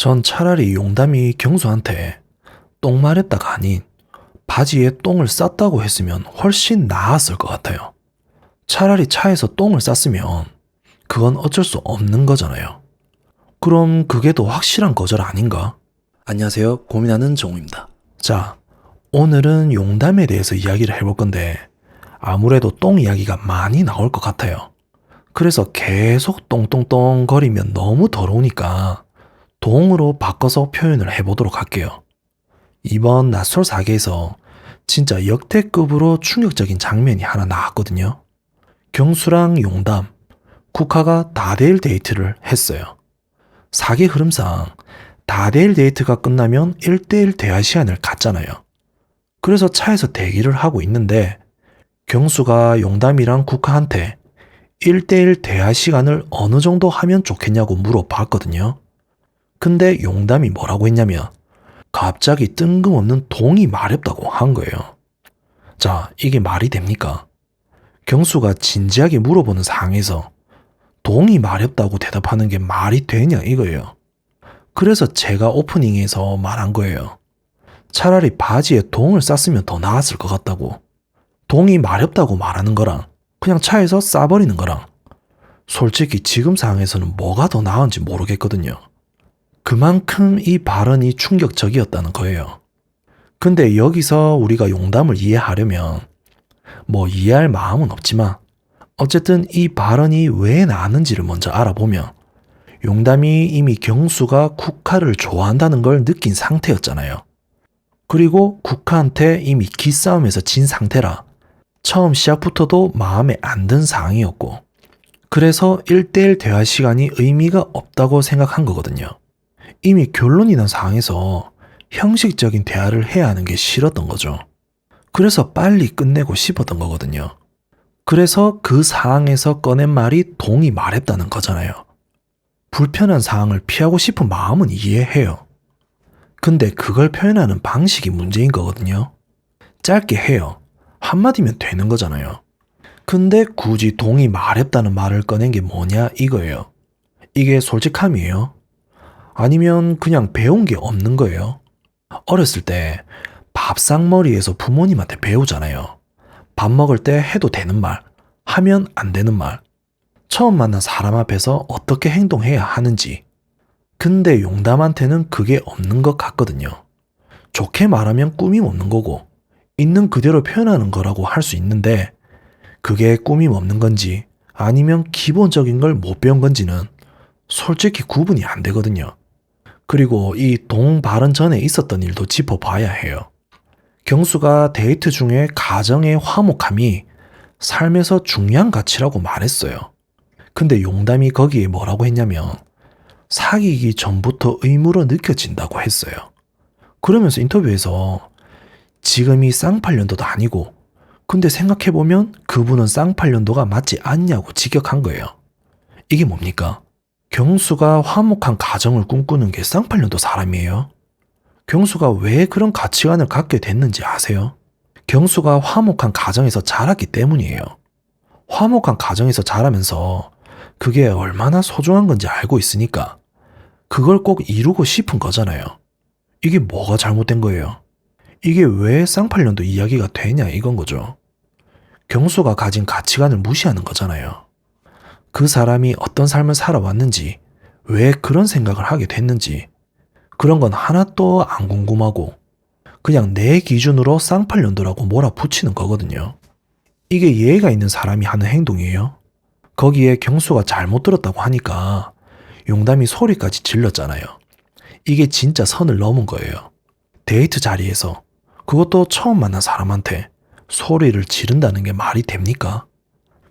전 차라리 용담이 경수한테 똥 마렵다가 아닌 바지에 똥을 쌌다고 했으면 훨씬 나았을 것 같아요. 차라리 차에서 똥을 쌌으면 그건 어쩔 수 없는 거잖아요. 그럼 그게 더 확실한 거절 아닌가? 안녕하세요. 고민하는 정우입니다. 자, 오늘은 용담에 대해서 이야기를 해볼 건데 아무래도 똥 이야기가 많이 나올 것 같아요. 그래서 계속 똥똥똥 거리면 너무 더러우니까 동으로 바꿔서 표현을 해보도록 할게요. 이번 낯설 사계에서 진짜 역대급으로 충격적인 장면이 하나 나왔거든요. 경수랑 용담, 국화가 다대일 데이트를 했어요. 사계 흐름상 다대일 데이트가 끝나면 1대1 대화 시간을 갖잖아요. 그래서 차에서 대기를 하고 있는데 경수가 용담이랑 국화한테 1대1 대화 시간을 어느 정도 하면 좋겠냐고 물어봤거든요. 근데 용담이 뭐라고 했냐면 갑자기 뜬금없는 동이 마렵다고 한 거예요. 자, 이게 말이 됩니까? 경수가 진지하게 물어보는 상황에서 동이 마렵다고 대답하는 게 말이 되냐 이거예요. 그래서 제가 오프닝에서 말한 거예요. 차라리 바지에 동을 쌌으면 더 나았을 것 같다고. 동이 마렵다고 말하는 거랑 그냥 차에서 싸버리는 거랑 솔직히 지금 상황에서는 뭐가 더 나은지 모르겠거든요. 그만큼 이 발언이 충격적이었다는 거예요. 근데 여기서 우리가 용담을 이해하려면 뭐 이해할 마음은 없지만 어쨌든 이 발언이 왜 나왔는지를 먼저 알아보면 용담이 이미 경수가 국화를 좋아한다는 걸 느낀 상태였잖아요. 그리고 국화한테 이미 기싸움에서 진 상태라 처음 시작부터도 마음에 안 든 상황이었고 그래서 1대1 대화 시간이 의미가 없다고 생각한 거거든요. 이미 결론이 난 상황에서 형식적인 대화를 해야 하는 게 싫었던 거죠. 그래서 빨리 끝내고 싶었던 거거든요. 그래서 그 상황에서 꺼낸 말이 동이 말했다는 거잖아요. 불편한 상황을 피하고 싶은 마음은 이해해요. 근데 그걸 표현하는 방식이 문제인 거거든요. 짧게 해요. 한마디면 되는 거잖아요. 근데 굳이 동이 말했다는 말을 꺼낸 게 뭐냐 이거예요. 이게 솔직함이에요? 아니면 그냥 배운 게 없는 거예요? 어렸을 때 밥상머리에서 부모님한테 배우잖아요. 밥 먹을 때 해도 되는 말, 하면 안 되는 말, 처음 만난 사람 앞에서 어떻게 행동해야 하는지. 근데 용담한테는 그게 없는 것 같거든요. 좋게 말하면 꾸밈 없는 거고 있는 그대로 표현하는 거라고 할 수 있는데 그게 꾸밈 없는 건지 아니면 기본적인 걸 못 배운 건지는 솔직히 구분이 안 되거든요. 그리고 이 동 발언 전에 있었던 일도 짚어봐야 해요. 경수가 데이트 중에 가정의 화목함이 삶에서 중요한 가치라고 말했어요. 근데 용담이 거기에 뭐라고 했냐면 사귀기 전부터 의무로 느껴진다고 했어요. 그러면서 인터뷰에서 지금이 쌍팔년도도 아니고 근데 생각해보면 그분은 쌍팔년도가 맞지 않냐고 직역한 거예요. 이게 뭡니까? 경수가 화목한 가정을 꿈꾸는 게 쌍팔년도 사람이에요? 경수가 왜 그런 가치관을 갖게 됐는지 아세요? 경수가 화목한 가정에서 자랐기 때문이에요. 화목한 가정에서 자라면서 그게 얼마나 소중한 건지 알고 있으니까 그걸 꼭 이루고 싶은 거잖아요. 이게 뭐가 잘못된 거예요? 이게 왜 쌍팔년도 이야기가 되냐 이건 거죠. 경수가 가진 가치관을 무시하는 거잖아요. 그 사람이 어떤 삶을 살아왔는지, 왜 그런 생각을 하게 됐는지 그런 건 하나도 안 궁금하고 그냥 내 기준으로 쌍팔년도라고 몰아붙이는 거거든요. 이게 예의가 있는 사람이 하는 행동이에요. 거기에 경수가 잘못 들었다고 하니까 용담이 소리까지 질렀잖아요. 이게 진짜 선을 넘은 거예요. 데이트 자리에서 그것도 처음 만난 사람한테 소리를 지른다는 게 말이 됩니까?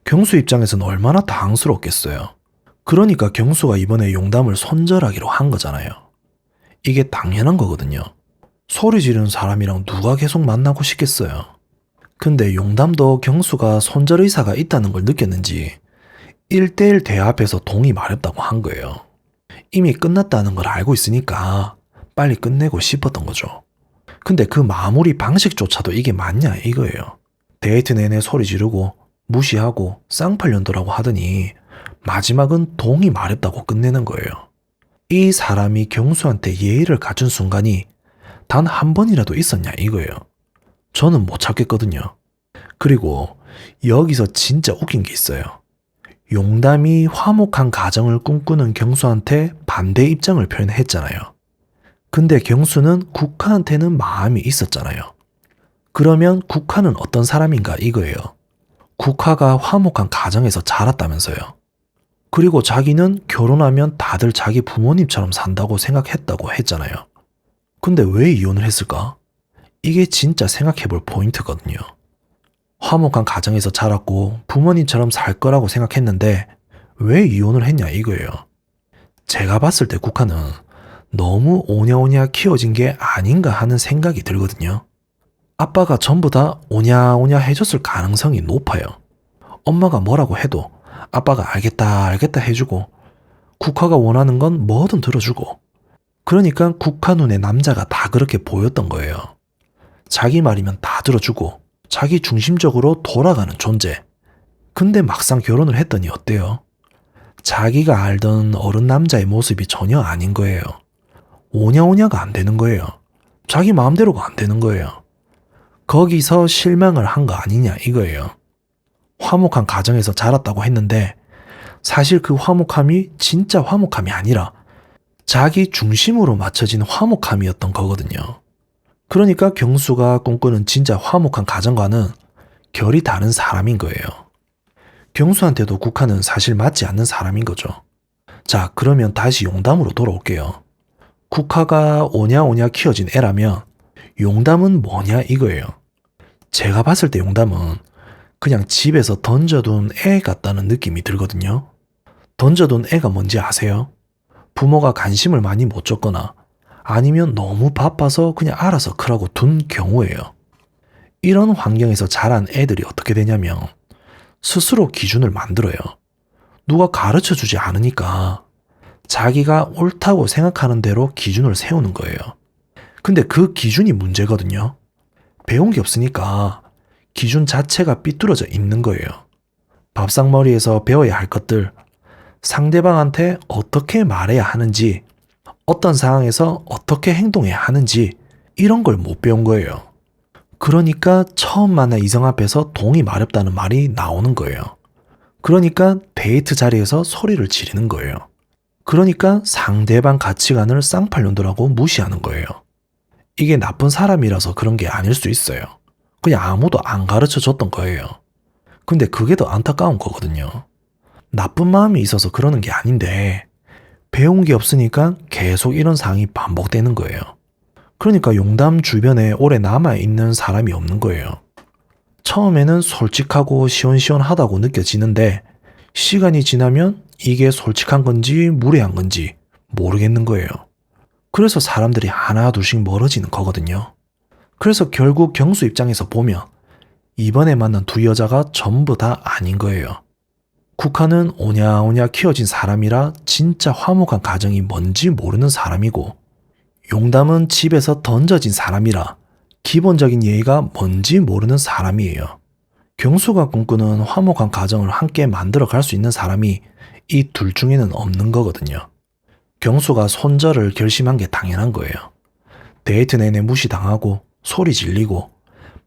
경수 입장에서는 얼마나 당황스럽겠어요. 그러니까 경수가 이번에 용담을 손절하기로 한 거잖아요. 이게 당연한 거거든요. 소리 지르는 사람이랑 누가 계속 만나고 싶겠어요. 근데 용담도 경수가 손절 의사가 있다는 걸 느꼈는지 1대1 대화 앞에서 동이 마렵다고 한 거예요. 이미 끝났다는 걸 알고 있으니까 빨리 끝내고 싶었던 거죠. 근데 그 마무리 방식조차도 이게 맞냐 이거예요. 데이트 내내 소리 지르고 무시하고 쌍팔년도라고 하더니 마지막은 동이 마렵다고 끝내는 거예요. 이 사람이 경수한테 예의를 갖춘 순간이 단 한 번이라도 있었냐 이거예요. 저는 못 찾겠거든요. 그리고 여기서 진짜 웃긴 게 있어요. 용담이 화목한 가정을 꿈꾸는 경수한테 반대 입장을 표현했잖아요. 근데 경수는 국화한테는 마음이 있었잖아요. 그러면 국화는 어떤 사람인가 이거예요. 국화가 화목한 가정에서 자랐다면서요. 그리고 자기는 결혼하면 다들 자기 부모님처럼 산다고 생각했다고 했잖아요. 근데 왜 이혼을 했을까? 이게 진짜 생각해볼 포인트거든요. 화목한 가정에서 자랐고 부모님처럼 살 거라고 생각했는데 왜 이혼을 했냐 이거예요. 제가 봤을 때 국화는 너무 오냐오냐 키워진 게 아닌가 하는 생각이 들거든요. 아빠가 전부 다 오냐오냐 해줬을 가능성이 높아요. 엄마가 뭐라고 해도 아빠가 알겠다 알겠다 해주고 국화가 원하는 건 뭐든 들어주고 그러니까 국화 눈에 남자가 다 그렇게 보였던 거예요. 자기 말이면 다 들어주고 자기 중심적으로 돌아가는 존재. 근데 막상 결혼을 했더니 어때요? 자기가 알던 어른 남자의 모습이 전혀 아닌 거예요. 오냐오냐가 안 되는 거예요. 자기 마음대로가 안 되는 거예요. 거기서 실망을 한 거 아니냐 이거예요. 화목한 가정에서 자랐다고 했는데 사실 그 화목함이 진짜 화목함이 아니라 자기 중심으로 맞춰진 화목함이었던 거거든요. 그러니까 경수가 꿈꾸는 진짜 화목한 가정과는 결이 다른 사람인 거예요. 경수한테도 국화는 사실 맞지 않는 사람인 거죠. 자, 그러면 다시 용담으로 돌아올게요. 국화가 오냐오냐 키워진 애라면 용담은 뭐냐 이거예요. 제가 봤을 때 용담은 그냥 집에서 던져둔 애 같다는 느낌이 들거든요. 던져둔 애가 뭔지 아세요? 부모가 관심을 많이 못 줬거나 아니면 너무 바빠서 그냥 알아서 크라고 둔 경우예요. 이런 환경에서 자란 애들이 어떻게 되냐면 스스로 기준을 만들어요. 누가 가르쳐 주지 않으니까 자기가 옳다고 생각하는 대로 기준을 세우는 거예요. 근데 그 기준이 문제거든요. 배운 게 없으니까 기준 자체가 삐뚤어져 있는 거예요. 밥상머리에서 배워야 할 것들, 상대방한테 어떻게 말해야 하는지, 어떤 상황에서 어떻게 행동해야 하는지 이런 걸 못 배운 거예요. 그러니까 처음 만난 이성 앞에서 동이 마렵다는 말이 나오는 거예요. 그러니까 데이트 자리에서 소리를 지르는 거예요. 그러니까 상대방 가치관을 쌍팔년도라고 무시하는 거예요. 이게 나쁜 사람이라서 그런 게 아닐 수 있어요. 그냥 아무도 안 가르쳐 줬던 거예요. 근데 그게 더 안타까운 거거든요. 나쁜 마음이 있어서 그러는 게 아닌데 배운 게 없으니까 계속 이런 상황이 반복되는 거예요. 그러니까 용담 주변에 오래 남아있는 사람이 없는 거예요. 처음에는 솔직하고 시원시원하다고 느껴지는데 시간이 지나면 이게 솔직한 건지 무례한 건지 모르겠는 거예요. 그래서 사람들이 하나둘씩 멀어지는 거거든요. 그래서 결국 경수 입장에서 보면 이번에 만난 두 여자가 전부 다 아닌 거예요. 국화는 오냐오냐 키워진 사람이라 진짜 화목한 가정이 뭔지 모르는 사람이고 용담은 집에서 던져진 사람이라 기본적인 예의가 뭔지 모르는 사람이에요. 경수가 꿈꾸는 화목한 가정을 함께 만들어 갈 수 있는 사람이 이 둘 중에는 없는 거거든요. 경수가 손절을 결심한 게 당연한 거예요. 데이트 내내 무시당하고 소리 질리고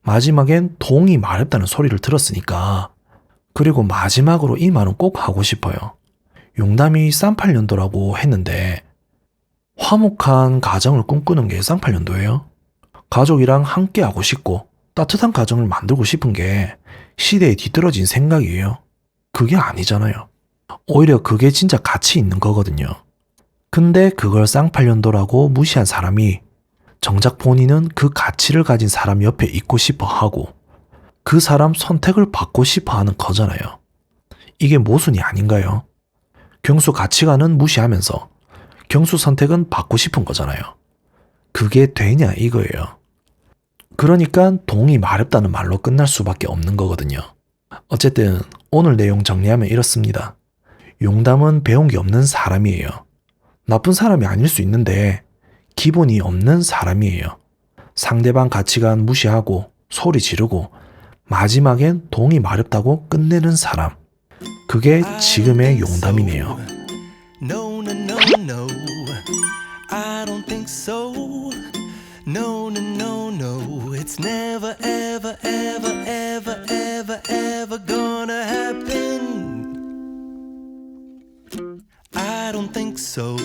마지막엔 동이 마렵다는 소리를 들었으니까 그리고 마지막으로 이 말은 꼭 하고 싶어요. 용담이 쌍팔년도라고 했는데 화목한 가정을 꿈꾸는 게 쌍팔년도예요? 가족이랑 함께 하고 싶고 따뜻한 가정을 만들고 싶은 게 시대에 뒤떨어진 생각이에요. 그게 아니잖아요. 오히려 그게 진짜 가치 있는 거거든요. 근데 그걸 쌍팔년도라고 무시한 사람이 정작 본인은 그 가치를 가진 사람 옆에 있고 싶어 하고 그 사람 선택을 받고 싶어 하는 거잖아요. 이게 모순이 아닌가요? 경수 가치관은 무시하면서 경수 선택은 받고 싶은 거잖아요. 그게 되냐 이거예요. 그러니까 동이 마렵다는 말로 끝날 수밖에 없는 거거든요. 어쨌든 오늘 내용 정리하면 이렇습니다. 용담은 배운 게 없는 사람이에요. 나쁜 사람이 아닐 수 있는데 기본이 없는 사람이에요. 상대방 가치관 무시하고 소리 지르고 마지막엔 동이 마렵다고 끝내는 사람. 그게 지금의 용담이네요. No, no, no, no. I don't think so. No, no, no, no. It's never, ever, ever, ever, ever, ever gonna happen. I don't think so.